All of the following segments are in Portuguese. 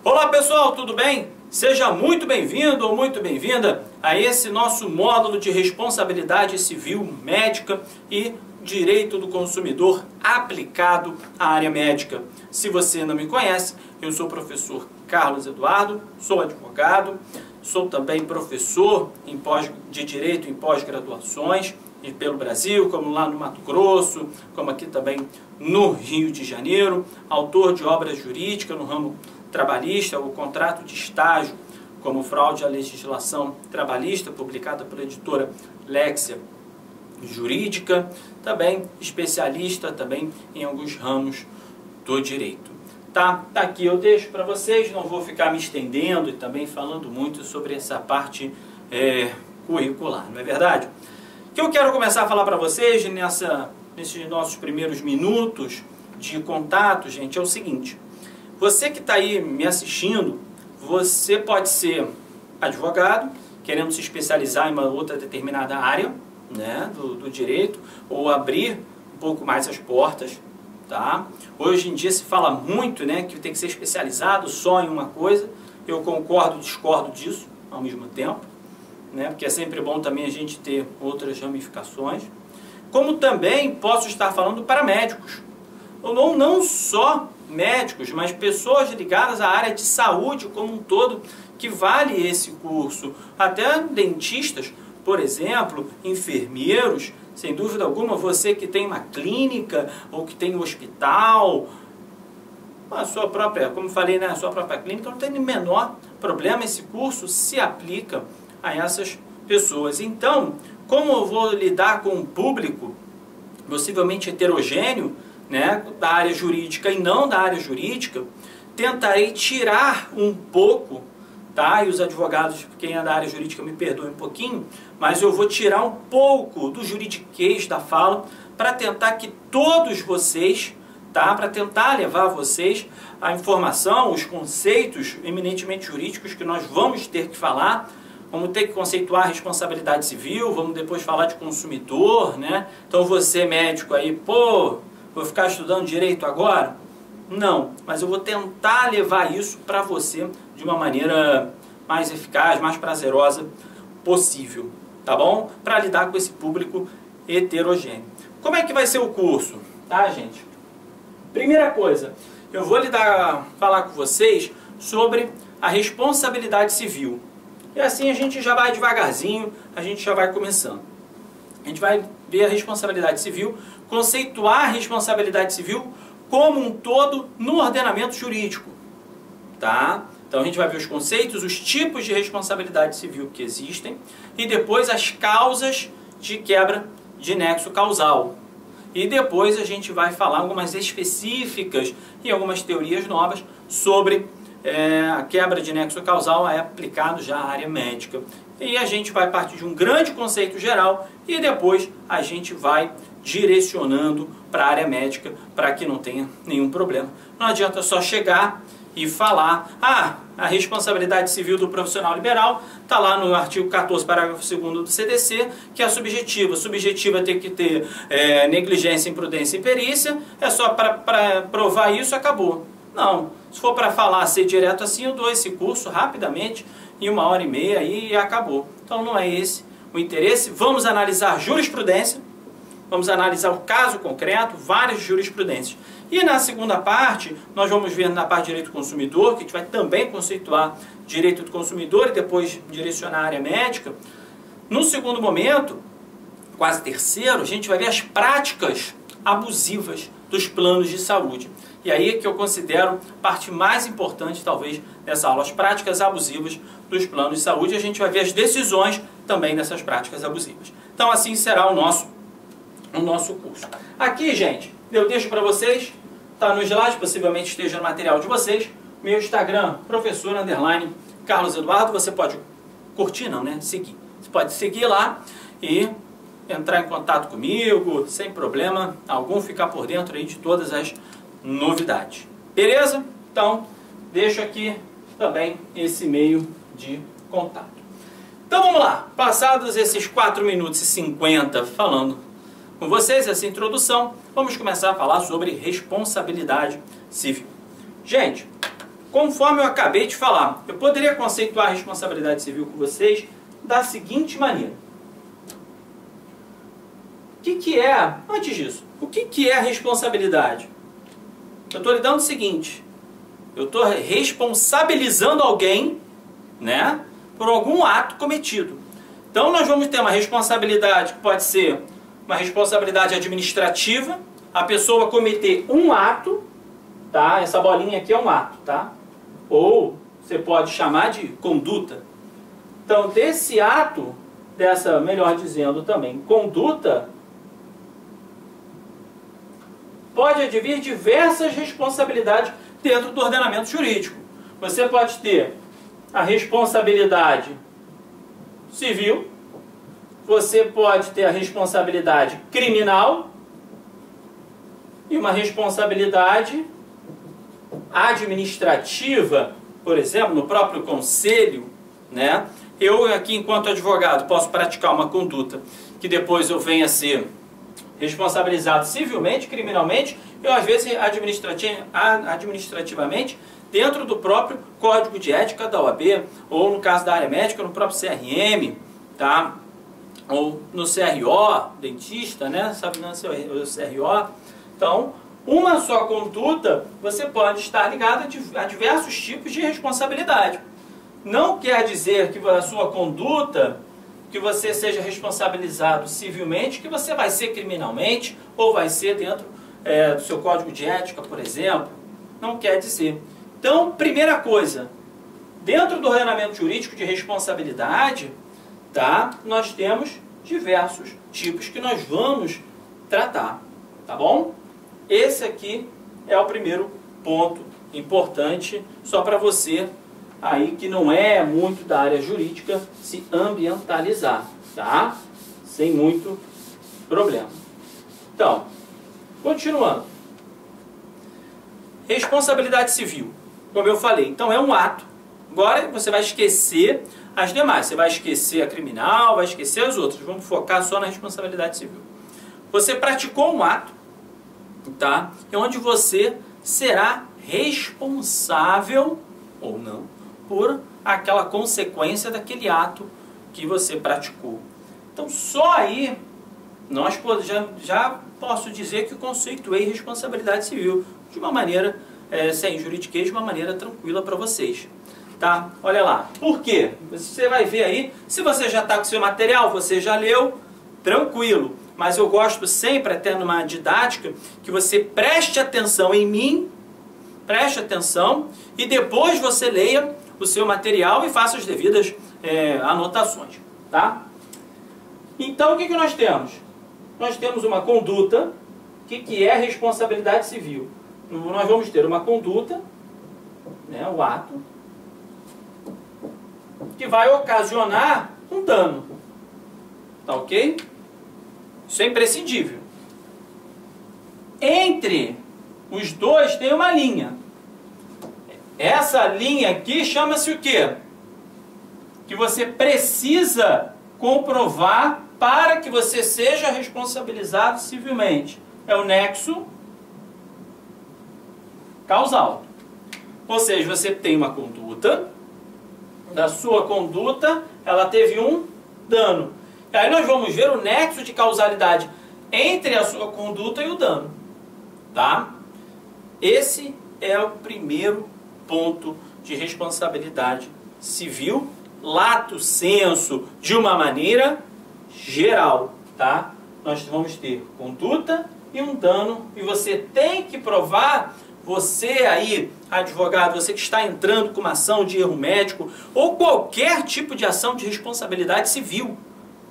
Olá pessoal, tudo bem? Seja muito bem-vindo ou muito bem-vinda a esse nosso módulo de responsabilidade civil médica e direito do consumidor aplicado à área médica. Se você não me conhece, eu sou o professor Carlos Eduardo, sou advogado, sou também professor de direito em pós-graduações pelo Brasil, como lá no Mato Grosso, como aqui também no Rio de Janeiro, autor de obras jurídicas no ramo trabalhista, o contrato de estágio como fraude à legislação trabalhista, publicada pela editora Lexia Jurídica, também especialista também em alguns ramos do direito. Tá aqui eu deixo para vocês, não vou ficar me estendendo e também falando muito sobre essa parte curricular, não é verdade? O que eu quero começar a falar para vocês nesses nossos primeiros minutos de contato, gente, é o seguinte. Você que está aí me assistindo, você pode ser advogado, querendo se especializar em uma outra determinada área, né, do direito, ou abrir um pouco mais as portas, tá? Hoje em dia se fala muito, né, que tem que ser especializado só em uma coisa. Eu concordo e discordo disso ao mesmo tempo, né, porque é sempre bom também a gente ter outras ramificações. Como também posso estar falando para médicos, ou não só médicos, mas pessoas ligadas à área de saúde como um todo, que vale esse curso. Até dentistas, por exemplo, enfermeiros, sem dúvida alguma, você que tem uma clínica ou que tem um hospital, a sua própria, como falei, né, a sua própria clínica, não tem o menor problema, esse curso se aplica a essas pessoas. Então, como eu vou lidar com um público possivelmente heterogêneo, né, da área jurídica e não da área jurídica, tentarei tirar um pouco, tá? E os advogados, quem é da área jurídica me perdoe um pouquinho, mas eu vou tirar um pouco do juridiquês da fala para tentar que todos vocês, tá? Para tentar levar a vocês a informação, os conceitos eminentemente jurídicos que nós vamos ter que falar. Vamos ter que conceituar a responsabilidade civil, vamos depois falar de consumidor, né? Então você médico aí, pô, vou ficar estudando direito agora? Não, mas eu vou tentar levar isso para você de uma maneira mais eficaz, mais prazerosa possível, tá bom? Para lidar com esse público heterogêneo. Como é que vai ser o curso? Tá, gente? Primeira coisa, eu vou falar com vocês sobre a responsabilidade civil. E assim a gente já vai devagarzinho, a gente já vai começando. A gente vai ver a responsabilidade civil, conceituar a responsabilidade civil como um todo no ordenamento jurídico, tá? Então a gente vai ver os conceitos, os tipos de responsabilidade civil que existem e depois as causas de quebra de nexo causal. E depois a gente vai falar algumas específicas e algumas teorias novas sobre a quebra de nexo causal aplicado já à área médica. E a gente vai partir de um grande conceito geral e depois a gente vai direcionando para a área médica para que não tenha nenhum problema. Não adianta só chegar e falar, a responsabilidade civil do profissional liberal está lá no artigo 14, parágrafo 2º do CDC, que é subjetiva. Subjetiva tem que ter negligência, imprudência e perícia, é só para provar isso, acabou. Não, se for para falar, ser direto assim, eu dou esse curso rapidamente, em 1h30 e acabou. Então não é esse o interesse. Vamos analisar jurisprudência, vamos analisar o caso concreto, várias jurisprudências. E na segunda parte, nós vamos ver na parte de direito do consumidor, que a gente vai também conceituar direito do consumidor e depois direcionar a área médica. No segundo momento, quase terceiro, a gente vai ver as práticas abusivas dos planos de saúde. E aí é que eu considero a parte mais importante, talvez, dessa aula, as práticas abusivas dos planos de saúde. E a gente vai ver as decisões também dessas práticas abusivas. Então, assim será o nosso curso. Aqui, gente, eu deixo para vocês, está no slide, possivelmente esteja no material de vocês, meu Instagram, _Carlos Eduardo. Você pode curtir, não, né? Seguir. Você pode seguir lá e entrar em contato comigo, sem problema algum, ficar por dentro aí de todas as novidades. Beleza? Então, deixo aqui também esse meio de contato. Então vamos lá, passados esses 4 minutos e 50 falando com vocês, essa introdução, vamos começar a falar sobre responsabilidade civil. Gente, conforme eu acabei de falar, eu poderia conceituar a responsabilidade civil com vocês da seguinte maneira. Antes disso, o que é a responsabilidade? Eu estou lhe dando o seguinte, eu estou responsabilizando alguém, né, por algum ato cometido. Então nós vamos ter uma responsabilidade que pode ser uma responsabilidade administrativa, a pessoa cometer um ato, tá? Essa bolinha aqui é um ato, tá? Ou você pode chamar de conduta. Então desse ato, melhor dizendo também, conduta, pode advir diversas responsabilidades dentro do ordenamento jurídico. Você pode ter a responsabilidade civil, você pode ter a responsabilidade criminal e uma responsabilidade administrativa, por exemplo, no próprio conselho, né? Eu aqui, enquanto advogado, posso praticar uma conduta que depois eu venha a ser responsabilizado civilmente, criminalmente, e às vezes administrativamente, dentro do próprio Código de Ética da OAB, ou no caso da área médica, no próprio CRM, tá? Ou no CRO, dentista, né? Sabe, não, o CRO. Então, uma só conduta, você pode estar ligado a diversos tipos de responsabilidade. Não quer dizer que a sua conduta, que você seja responsabilizado civilmente, que você vai ser criminalmente, ou vai ser dentro do seu Código de Ética, por exemplo. Não quer dizer. Então, primeira coisa, dentro do ordenamento jurídico de responsabilidade, tá, nós temos diversos tipos que nós vamos tratar, tá bom? Esse aqui é o primeiro ponto importante, só para você aí que não é muito da área jurídica se ambientalizar, tá? Sem muito problema. Então, continuando. Responsabilidade civil, como eu falei, então é um ato. Agora você vai esquecer as demais, você vai esquecer a criminal, vai esquecer as outras. Vamos focar só na responsabilidade civil. Você praticou um ato, tá? Onde você será responsável, ou não, por aquela consequência daquele ato que você praticou. Então, só aí, já posso dizer que conceituei responsabilidade civil de uma maneira, sem juridiquês, de uma maneira tranquila para vocês. Tá? Olha lá. Por quê? Você vai ver aí, se você já está com seu material, você já leu, tranquilo. Mas eu gosto sempre, até numa didática, que você preste atenção em mim, preste atenção, e depois você leia o seu material e faça as devidas anotações. Tá? Então, o que nós temos? Nós temos uma conduta. O que é responsabilidade civil? Nós vamos ter uma conduta, né, o ato, que vai ocasionar um dano. Tá ok? Isso é imprescindível. Entre os dois tem uma linha. Essa linha aqui chama-se o quê? Que você precisa comprovar para que você seja responsabilizado civilmente. É o nexo causal. Ou seja, você tem uma conduta, da sua conduta, ela teve um dano. E aí nós vamos ver o nexo de causalidade entre a sua conduta e o dano. Tá? Esse é o primeiro ponto de responsabilidade civil, lato sensu, de uma maneira geral. Tá? Nós vamos ter conduta e um dano, e você tem que provar. Você aí, advogado, você que está entrando com uma ação de erro médico ou qualquer tipo de ação de responsabilidade civil,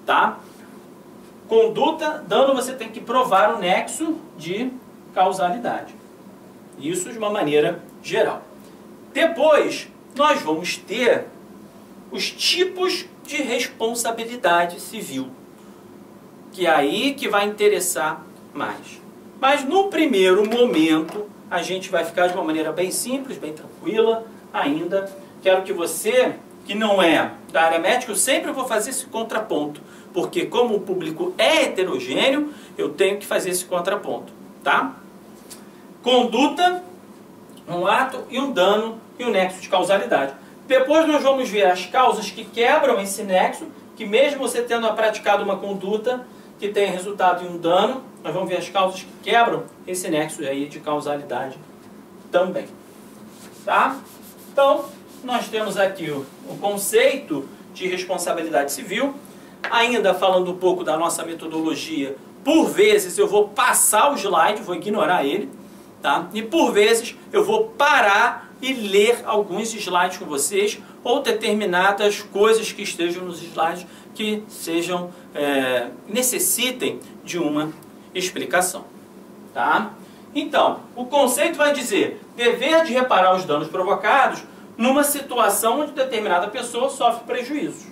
tá? Conduta, dano, você tem que provar o nexo de causalidade. Isso de uma maneira geral. Depois, nós vamos ter os tipos de responsabilidade civil, que é aí que vai interessar mais. Mas no primeiro momento, a gente vai ficar de uma maneira bem simples, bem tranquila ainda. Quero que você, que não é da área médica, eu sempre vou fazer esse contraponto. Porque como o público é heterogêneo, eu tenho que fazer esse contraponto. Tá? Conduta, um ato e um dano e o nexo de causalidade. Depois nós vamos ver as causas que quebram esse nexo, que mesmo você tendo praticado uma conduta que tenha resultado em um dano, nós vamos ver as causas que quebram esse nexo aí de causalidade também. Tá? Então, nós temos aqui o conceito de responsabilidade civil. Ainda falando um pouco da nossa metodologia, por vezes eu vou passar o slide, vou ignorar ele, tá? E por vezes eu vou parar e ler alguns slides com vocês, ou determinadas coisas que estejam nos slides que sejam, necessitem de uma explicação. Tá? Então, o conceito vai dizer dever de reparar os danos provocados numa situação onde determinada pessoa sofre prejuízos.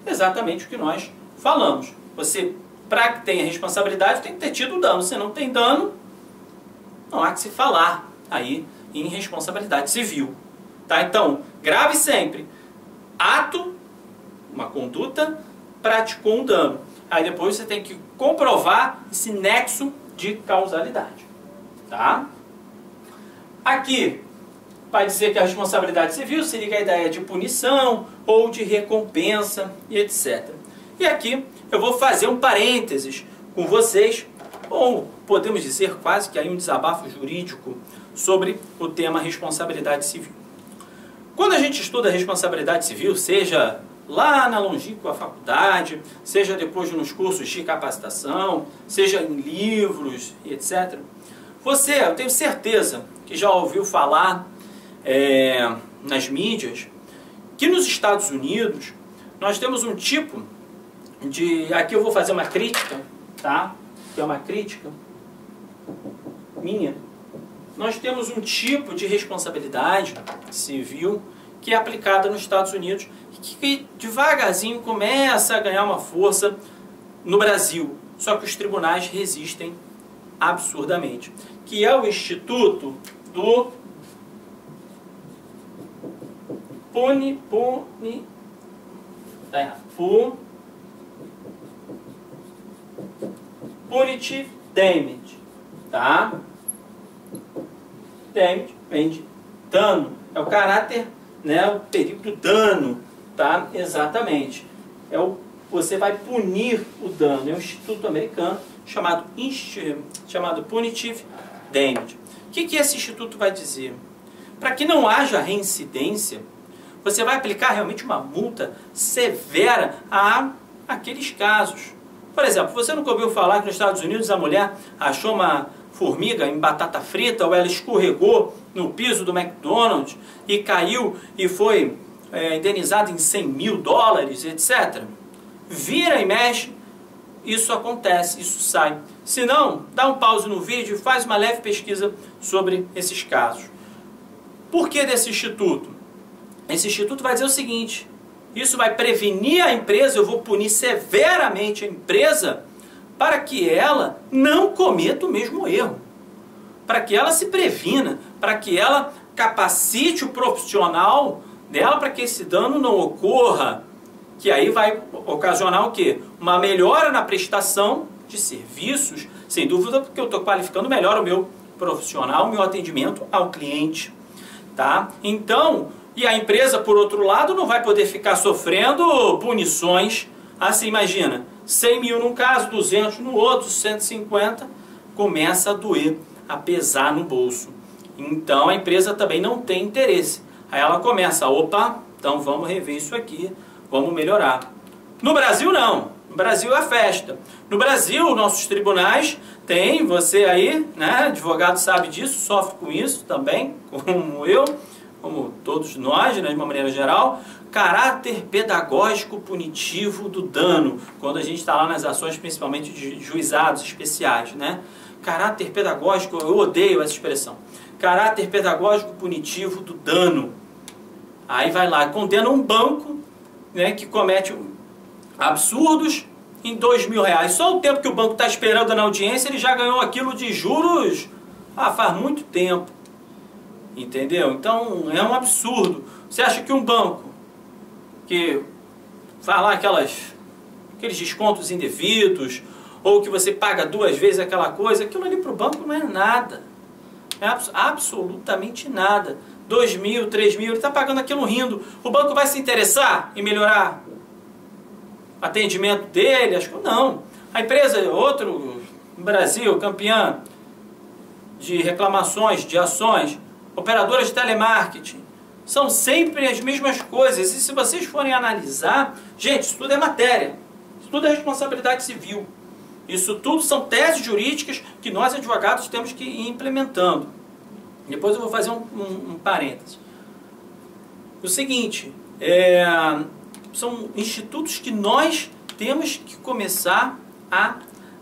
Exatamente o que nós falamos. Você, para que tenha responsabilidade, tem que ter tido dano. Se não tem dano, não há que se falar aí em responsabilidade civil. Tá? Então, grave sempre. Ato, uma conduta, praticou um dano. Aí depois você tem que comprovar esse nexo de causalidade. Tá? Aqui vai dizer que a responsabilidade civil se liga à ideia de punição ou de recompensa e etc. E aqui eu vou fazer um parênteses com vocês, ou podemos dizer quase que aí um desabafo jurídico sobre o tema responsabilidade civil. Quando a gente estuda responsabilidade civil, seja lá na longínqua faculdade, seja depois nos cursos de capacitação, seja em livros e etc., eu tenho certeza que já ouviu falar nas mídias que nos Estados Unidos nós temos um tipo de... Aqui eu vou fazer uma crítica, tá? Que é uma crítica minha. Nós temos um tipo de responsabilidade civil que é aplicada nos Estados Unidos e que devagarzinho começa a ganhar uma força no Brasil. Só que os tribunais resistem absurdamente. Que é o Instituto do Punitive Damage, tá? Damage vem de dano, é o caráter, né, o perigo do dano, tá? Exatamente. Você vai punir o dano. É um instituto americano chamado Punitive Damage. O que esse instituto vai dizer? Para que não haja reincidência, você vai aplicar realmente uma multa severa a aqueles casos. Por exemplo, você nunca ouviu falar que nos Estados Unidos a mulher achou uma formiga em batata frita, ou ela escorregou no piso do McDonald's e caiu e foi indenizada em $100.000, etc. Vira e mexe, isso acontece, isso sai. Se não, dá um pause no vídeo e faz uma leve pesquisa sobre esses casos. Por que desse instituto? Esse instituto vai dizer o seguinte: isso vai prevenir a empresa, eu vou punir severamente a empresa para que ela não cometa o mesmo erro, para que ela se previna, para que ela capacite o profissional dela para que esse dano não ocorra, que aí vai ocasionar o quê? Uma melhora na prestação de serviços, sem dúvida, porque eu estou qualificando melhor o meu profissional, o meu atendimento ao cliente. Tá? Então, e a empresa, por outro lado, não vai poder ficar sofrendo punições. Assim, imagina, 100 mil num caso, 200 no outro, 150, começa a doer, a pesar no bolso. Então, a empresa também não tem interesse. Aí ela começa, opa, então vamos rever isso aqui, vamos melhorar. No Brasil, não. No Brasil é festa. No Brasil, nossos tribunais têm, você aí, né, advogado sabe disso, sofre com isso também, como eu, como todos nós, né, de uma maneira geral, caráter pedagógico punitivo do dano, quando a gente está lá nas ações, principalmente de juizados especiais, né? Caráter pedagógico, eu odeio essa expressão. Caráter pedagógico punitivo do dano. Aí vai lá, condena um banco, né, que comete absurdos em R$2.000. Só o tempo que o banco está esperando na audiência, ele já ganhou aquilo de juros faz muito tempo. Entendeu? Então é um absurdo. Você acha que um banco que faz lá aqueles descontos indevidos, ou que você paga 2 vezes aquela coisa, aquilo ali para o banco não é nada. É absolutamente nada. 2.000, 3.000, ele está pagando aquilo rindo. O banco vai se interessar em melhorar o atendimento dele? Acho que não. A empresa, outro, no Brasil, campeã de reclamações, de ações, operadoras de telemarketing, são sempre as mesmas coisas. E se vocês forem analisar, gente, isso tudo é matéria, isso tudo é responsabilidade civil. Isso tudo são teses jurídicas que nós, advogados, temos que ir implementando. Depois eu vou fazer um parêntese. O seguinte, são institutos que nós temos que começar a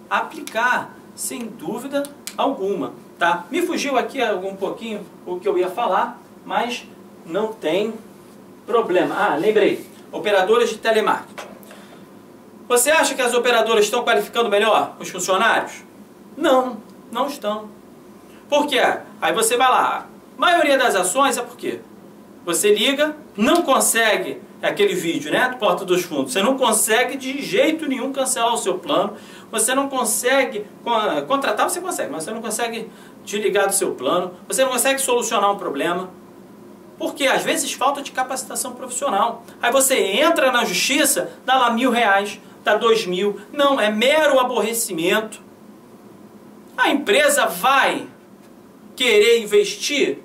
aplicar, sem dúvida alguma. Tá? Me fugiu aqui um pouquinho o que eu ia falar, mas não tem problema. Ah, lembrei. Operadoras de telemarketing. Você acha que as operadoras estão qualificando melhor os funcionários? Não, não estão. Por quê? Aí você vai lá. A maioria das ações é por quê? Você liga, não consegue aquele vídeo, né, do Porta dos Fundos. Você não consegue de jeito nenhum cancelar o seu plano. Você não consegue contratar, você consegue, mas você não consegue desligar do seu plano. Você não consegue solucionar um problema. Porque às vezes falta de capacitação profissional. Aí você entra na justiça, dá lá R$1.000, dá 2.000. Não, é mero aborrecimento. A empresa vai querer investir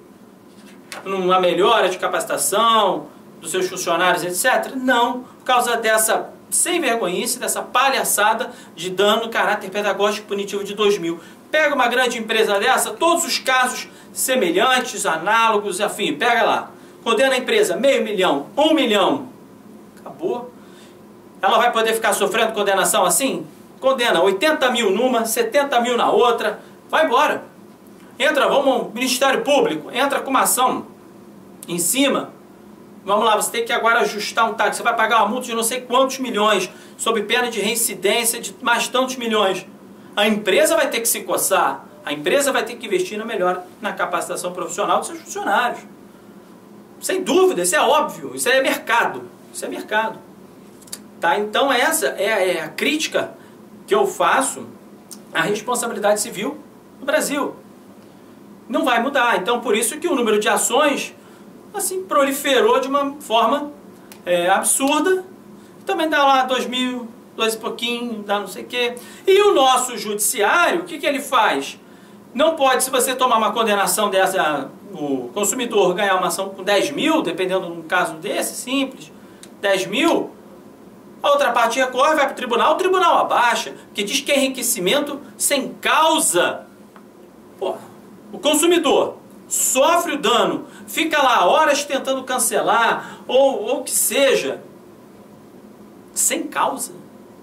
numa melhora de capacitação dos seus funcionários, etc. Não, por causa dessa sem vergonhice, dessa palhaçada de dano caráter pedagógico punitivo de 2.000. Pega uma grande empresa dessa, todos os casos semelhantes, análogos, afim, pega lá. Condena a empresa, R$500.000, R$1.000.000. Acabou. Ela vai poder ficar sofrendo condenação assim? Condena 80.000 numa, 70.000 na outra, vai embora. Entra, vamos ao Ministério Público, entra com uma ação em cima. Vamos lá, você tem que agora ajustar um táxi, você vai pagar uma multa de não sei quantos milhões, sob pena de reincidência de mais tantos milhões. A empresa vai ter que se coçar, a empresa vai ter que investir na capacitação profissional dos seus funcionários. Sem dúvida, isso é óbvio, isso é mercado, isso é mercado. Tá? Então essa é a crítica que eu faço à responsabilidade civil no Brasil. Não vai mudar, então por isso que o número de ações assim proliferou de uma forma absurda. Também dá lá 2.000, 2 e pouquinho, dá não sei o quê. E o nosso judiciário, o que ele faz? Não pode, se você tomar uma condenação dessa, o consumidor ganhar uma ação com 10.000, dependendo de um caso desse, simples, 10.000, a outra parte recorre, vai para o tribunal abaixa, porque diz que é enriquecimento sem causa. Pô, o consumidor sofre o dano, fica lá horas tentando cancelar, ou o que seja, sem causa.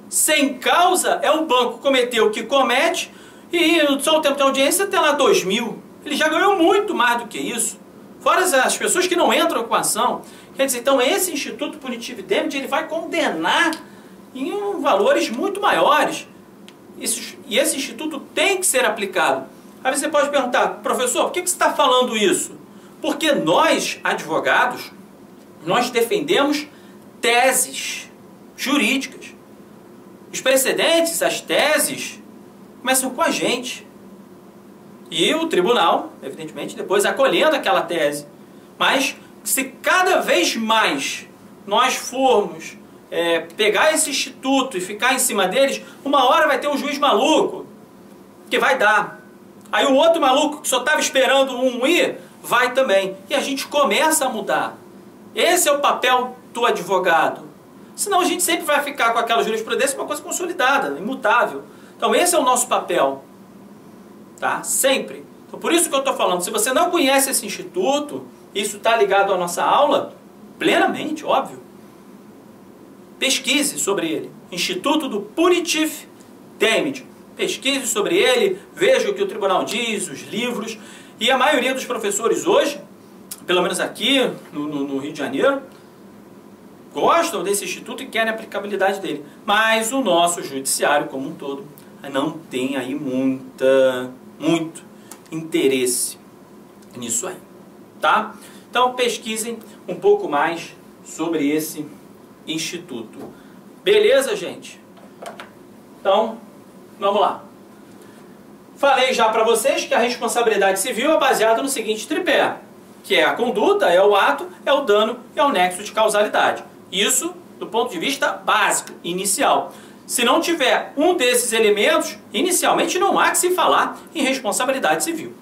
Sem causa é o banco cometeu o que comete, e só o tempo de audiência tem lá 2.000. Ele já ganhou muito mais do que isso. Fora as pessoas que não entram com a ação. Quer dizer, então esse Instituto Punitivo Indemnity, ele vai condenar em valores muito maiores. E esse instituto tem que ser aplicado. Aí você pode perguntar, professor, por que você está falando isso? Porque nós, advogados, nós defendemos teses jurídicas. Os precedentes, as teses, começam com a gente. E o tribunal, evidentemente, depois acolhendo aquela tese. Mas se cada vez mais nós formos pegar esse instituto e ficar em cima deles, uma hora vai ter um juiz maluco que vai dar. Aí o outro maluco que só estava esperando um ir, vai também. E a gente começa a mudar. Esse é o papel do advogado. Senão a gente sempre vai ficar com aquela jurisprudência uma coisa consolidada, imutável. Então esse é o nosso papel. Tá? Sempre. Então por isso que eu estou falando, se você não conhece esse instituto, isso está ligado à nossa aula, plenamente, óbvio. Pesquise sobre ele. Instituto do Punitive Damage. Pesquise sobre ele, veja o que o tribunal diz, os livros. E a maioria dos professores hoje, pelo menos aqui no Rio de Janeiro, gostam desse instituto e querem a aplicabilidade dele. Mas o nosso judiciário como um todo não tem aí muito interesse nisso aí. Tá? Então pesquisem um pouco mais sobre esse instituto. Beleza, gente? Então, vamos lá. Falei já para vocês que a responsabilidade civil é baseada no seguinte tripé. que é a conduta, é o ato, é o dano, é o nexo de causalidade. Isso do ponto de vista básico, inicial. Se não tiver um desses elementos, inicialmente não há que se falar em responsabilidade civil.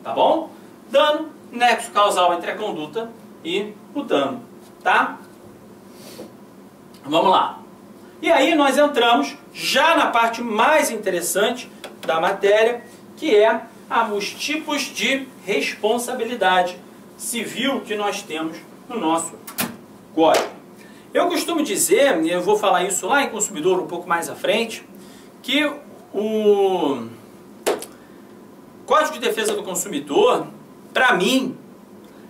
Tá bom? Dano, nexo causal entre a conduta e o dano. Tá? Vamos lá. E aí nós entramos já na parte mais interessante da matéria, que é os tipos de responsabilidade civil que nós temos no nosso código. Eu costumo dizer, e eu vou falar isso lá em Consumidor um pouco mais à frente, que o Código de Defesa do Consumidor, para mim,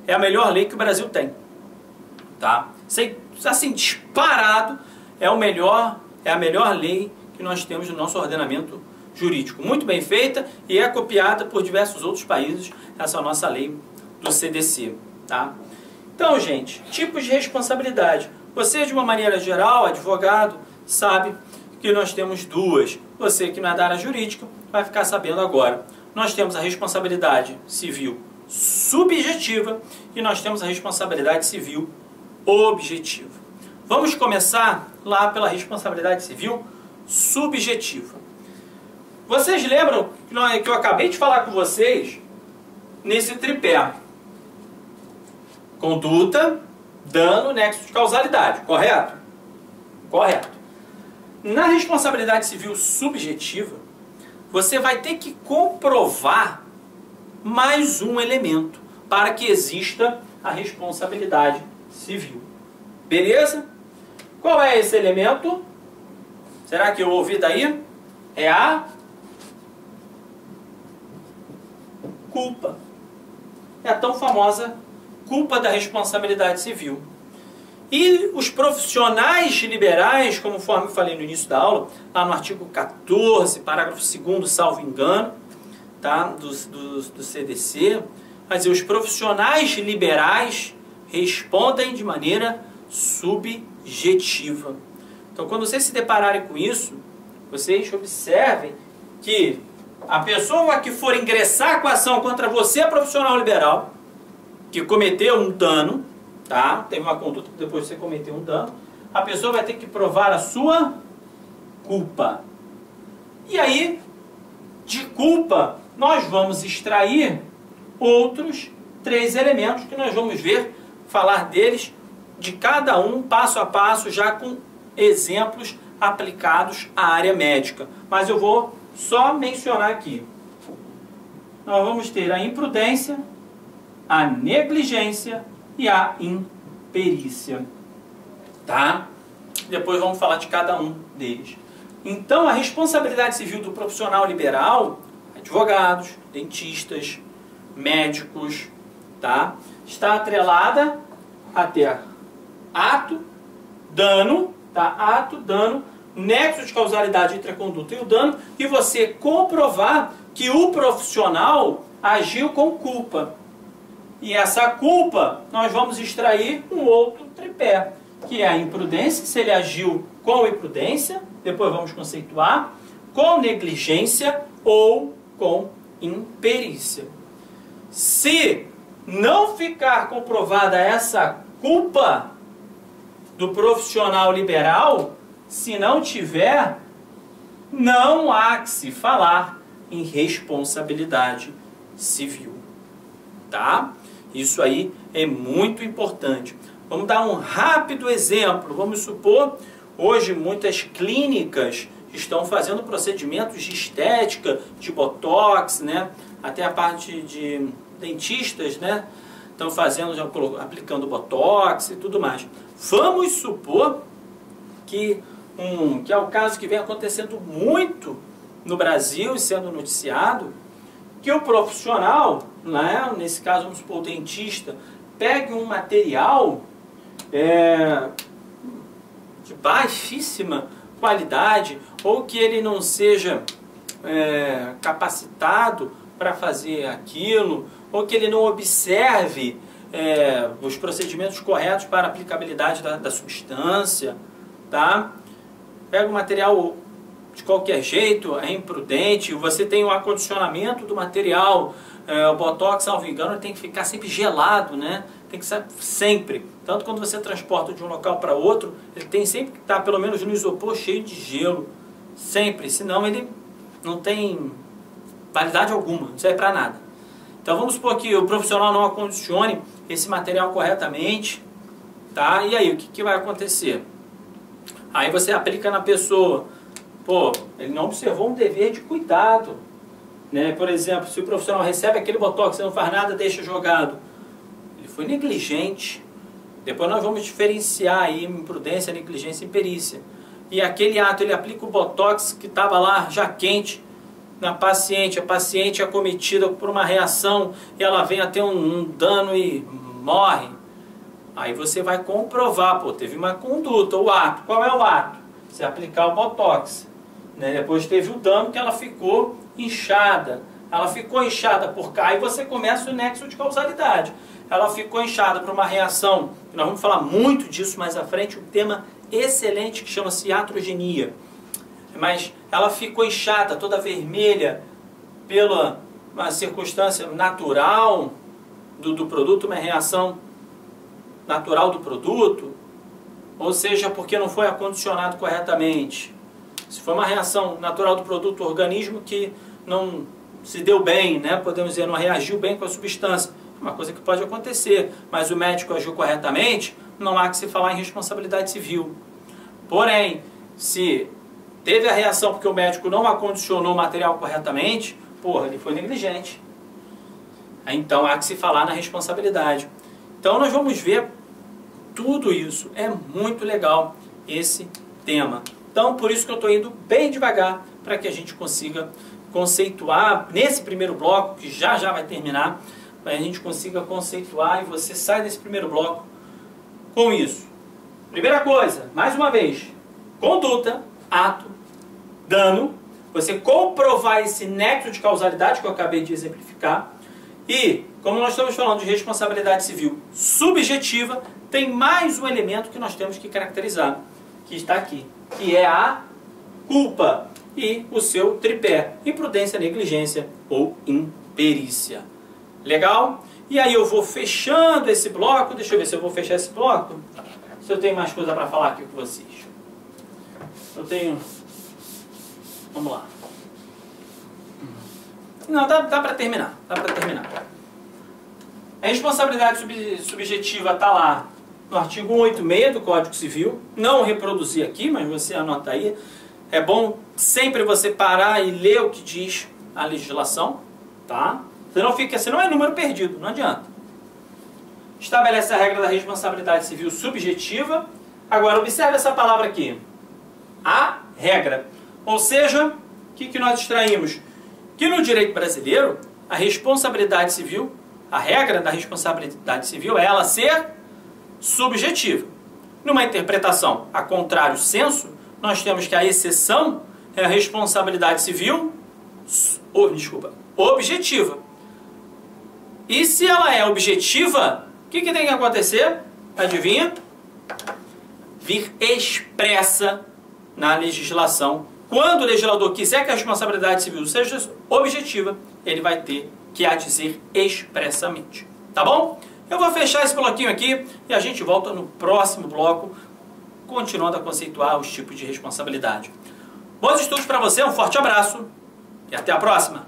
é a melhor lei que o Brasil tem. Tá? Assim, disparado, é a melhor lei que nós temos no nosso ordenamento jurídico. Muito bem feita e é copiada por diversos outros países, essa nossa lei do CDC. Tá? Então, gente, tipos de responsabilidade. Você, de uma maneira geral, advogado, sabe que nós temos duas. Você que não é da área jurídica vai ficar sabendo agora. Nós temos a responsabilidade civil subjetiva e nós temos a responsabilidade civil objetiva. Vamos começar lá pela responsabilidade civil subjetiva. Vocês lembram que eu acabei de falar com vocês nesse tripé? Conduta, dano, nexo de causalidade, correto? Correto. Na responsabilidade civil subjetiva, você vai ter que comprovar mais um elemento para que exista a responsabilidade civil. Beleza? Qual é esse elemento? Será que eu ouvi daí? É a culpa. É a tão famosa culpa da responsabilidade civil. E os profissionais liberais, conforme eu falei no início da aula, lá no artigo 14, parágrafo 2º, salvo engano, tá? do CDC, mas os profissionais liberais respondem de maneira subjetiva. Então, quando vocês se depararem com isso, vocês observem que a pessoa que for ingressar com a ação contra você, profissional liberal, que cometeu um dano, tá? Teve uma conduta que depois você cometeu um dano, a pessoa vai ter que provar a sua culpa. E aí, de culpa, nós vamos extrair outros 3 elementos que nós vamos ver, falar deles, de cada um, passo a passo, já com exemplos aplicados à área médica. Mas eu vou só mencionar aqui. Nós vamos ter a imprudência, a negligência e a imperícia. Tá? Depois vamos falar de cada um deles. Então, a responsabilidade civil do profissional liberal, advogados, dentistas, médicos, tá? Está atrelada a ter ato, dano, tá? Ato, dano, nexo de causalidade entre a conduta e o dano, e você comprovar que o profissional agiu com culpa. E essa culpa, nós vamos extrair um outro tripé, que é a imprudência, se ele agiu com imprudência, depois vamos conceituar, com negligência ou com imperícia. Se não ficar comprovada essa culpa do profissional liberal, se não tiver, não há que se falar em responsabilidade civil. Tá? Isso aí é muito importante. Vamos dar um rápido exemplo. Vamos supor, hoje muitas clínicas estão fazendo procedimentos de estética, de botox, né? Até a parte de dentistas, né? Estão fazendo, já aplicando botox e tudo mais. Vamos supor que é o caso que vem acontecendo muito no Brasil e sendo noticiado, que o profissional, né, nesse caso vamos supor o dentista, pegue um material de baixíssima qualidade, ou que ele não seja capacitado para fazer aquilo, ou que ele não observe os procedimentos corretos para a aplicabilidade da substância, tá? Pega o material de qualquer jeito, é imprudente, você tem o acondicionamento do material O Botox, salvo engano, tem que ficar sempre gelado, né? Tem que ser sempre. Tanto quando você transporta de um local para outro, ele tem sempre que estar pelo menos no isopor cheio de gelo. Sempre, senão ele não tem validade alguma, não serve para nada. Então vamos supor que o profissional não acondicione esse material corretamente, tá? E aí, o que vai acontecer? Aí você aplica na pessoa, pô, ele não observou um dever de cuidado, né? Por exemplo, se o profissional recebe aquele botox e não faz nada, deixa jogado, ele foi negligente. Depois nós vamos diferenciar aí imprudência, negligência e imperícia. E aquele ato, ele aplica o botox que estava lá já quente na paciente, a paciente é acometida por uma reação e ela vem a ter um dano e morre. Aí você vai comprovar, pô, teve uma conduta, o ato. Qual é o ato? Você aplicar o botox, né? Depois teve o dano que ela ficou inchada. Ela ficou inchada por cá, aí você começa o nexo de causalidade. Ela ficou inchada por uma reação, nós vamos falar muito disso mais à frente, um tema excelente que chama-se iatrogenia. Mas ela ficou inchada, toda vermelha, pela uma circunstância natural do produto, uma reação natural do produto, ou seja, porque não foi acondicionado corretamente. Se foi uma reação natural do produto, o organismo que não se deu bem, né? Podemos dizer, não reagiu bem com a substância. Uma coisa que pode acontecer, mas o médico agiu corretamente, não há que se falar em responsabilidade civil. Porém, se teve a reação porque o médico não acondicionou o material corretamente, porra, ele foi negligente. Então há que se falar na responsabilidade. Então nós vamos ver tudo isso. É muito legal esse tema. Então por isso que eu estou indo bem devagar para que a gente consiga conceituar nesse primeiro bloco, que já vai terminar, para a gente consiga conceituar e você sai desse primeiro bloco com isso. Primeira coisa, mais uma vez, conduta, ato, dano, você comprovar esse nexo de causalidade que eu acabei de exemplificar e, como nós estamos falando de responsabilidade civil subjetiva, tem mais um elemento que nós temos que caracterizar, que está aqui, que é a culpa e o seu tripé, imprudência, negligência ou imperícia. Legal? E aí eu vou fechando esse bloco, deixa eu ver se eu vou fechar esse bloco, se eu tenho mais coisa para falar aqui com vocês. Eu tenho... Vamos lá. Não, dá para terminar, A responsabilidade subjetiva está lá no artigo 186 do Código Civil, não reproduzir aqui, mas você anota aí. É bom sempre você parar e ler o que diz a legislação, tá? Senão é número perdido, não adianta. Estabelece a regra da responsabilidade civil subjetiva. Agora, observe essa palavra aqui. A regra. Ou seja, o que nós extraímos? Que no direito brasileiro, a responsabilidade civil, a regra da responsabilidade civil é ela ser subjetiva. Numa interpretação a contrário senso, nós temos que a exceção é a responsabilidade civil objetiva. E se ela é objetiva, o que tem que acontecer? Adivinha? Vir expressa na legislação. Quando o legislador quiser que a responsabilidade civil seja objetiva, ele vai ter que a dizer expressamente. Tá bom? Eu vou fechar esse bloquinho aqui e a gente volta no próximo bloco, continuando a conceituar os tipos de responsabilidade. Bons estudos para você, um forte abraço e até a próxima!